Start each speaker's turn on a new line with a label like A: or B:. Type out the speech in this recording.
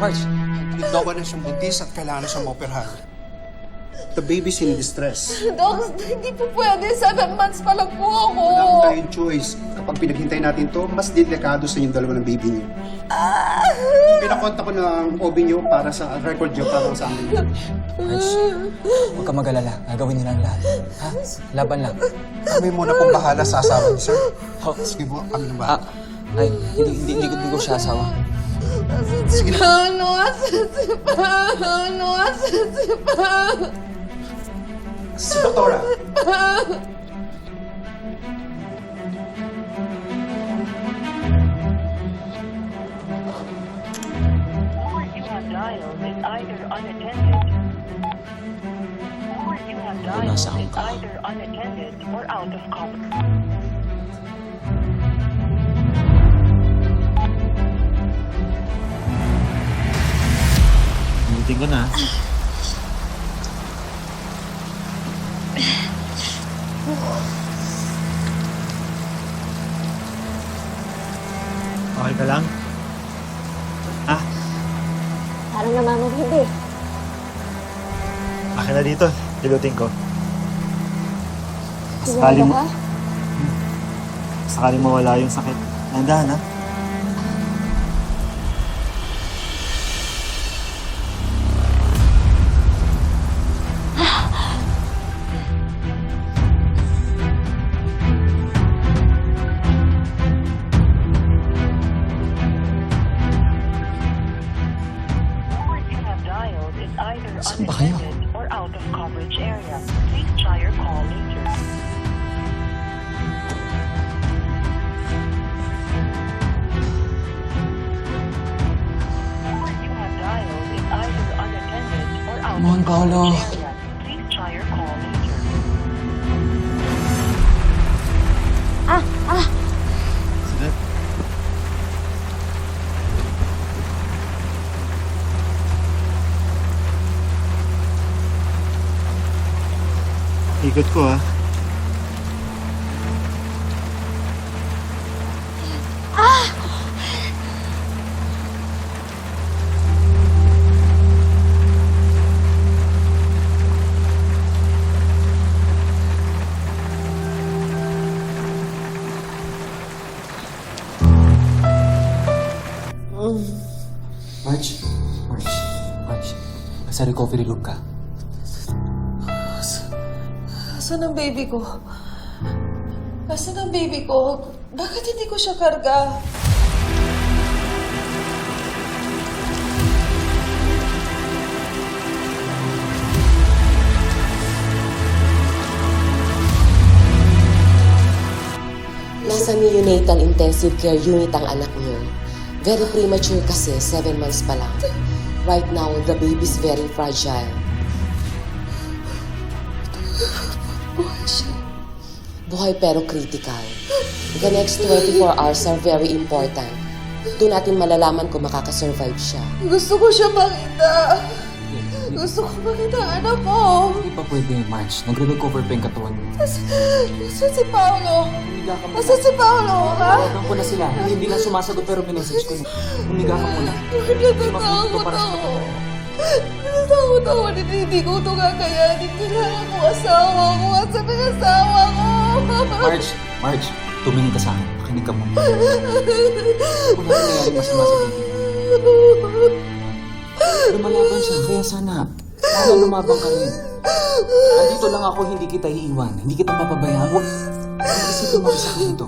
A: Marge.
B: Nagdawa na siyang buntis at kailangan na siyang maoperahan. The baby's in distress.
C: Dok, hindi po pwede. 7 months pa lang po ako.
B: Wala po tayong choice. Kapag pinaghintay natin to, mas delikado sa inyong dalawa ng baby niyo. Pinakonta ko ng OB niyo para sa record niyo para sa amin.
A: Marge, huwag ka mag-alala. Gagawin nila ang lahat. Ha? Laban lang.
B: Kami muna pong bahala sa asawa niyo, sir.
A: Oh.
B: Sige po, kami na bahala.
A: Ay, hindi ko siya asawa.
B: Sige na. Si Doktora.
D: Or you have dialed is either unattended. Or you have dialed
A: Nasaan
D: is
A: ka?
D: either unattended or out of coverage.
E: Buti ko na. Okay ka lang? Ha?
C: Parang namamagindi.
E: Akin na dito. Dilutin ko.
C: Sigurado ka?
E: Sakali mawala yung sakit. Nandahan, ha?
D: Or you have dialed is either
A: Saan ba kayo?
D: unattended or out of coverage area. Please try your call later. Or you have dialed is either unattended or out
A: Come on,
D: of
A: Paolo.
D: coverage area. Please try your call later.
E: Sige. Ikot ko, ha?
A: Marge. Nasa recovery room ka.
C: Asan ang baby ko? Asan ang baby ko? Bakit hindi ko siya karga?
F: Nasa neonatal intensive care unit ang anak niyo. Very premature kasi, 7 months pa lang. Right now, the baby's very fragile.
C: Buhay siya.
F: Buhay pero critical. The next 24 hours are very important. Doon natin malalaman kung makakasurvive siya.
C: Gusto ko siya makita. Gusto ko makita ang anak ko.
A: Hindi pa pwede, Marge. Nagre-recover pa yung katawan mo.
C: Nasaan si Paolo?
A: Humiga ka muna.
C: Nasaan si Paolo, ha?
A: Tawagan ko na sila. Hindi lang sumasagot pero minessage ko na. Humiga ka muna.
C: Natatakot ako. Natatakot ako. Hindi ko ito kakayanin. Kailangan ko asawa ko. Asan ang asawa ko?
A: Marge, tumingin ka sa akin. Makinig ka muna. Kung ano nangyari masama sa baby. Lumalaban siya, kaya sana lumabang ka rin. Nandito lang ako, hindi kita iiwan. Hindi kita papabayaan. Huwag isipin mo sa dito.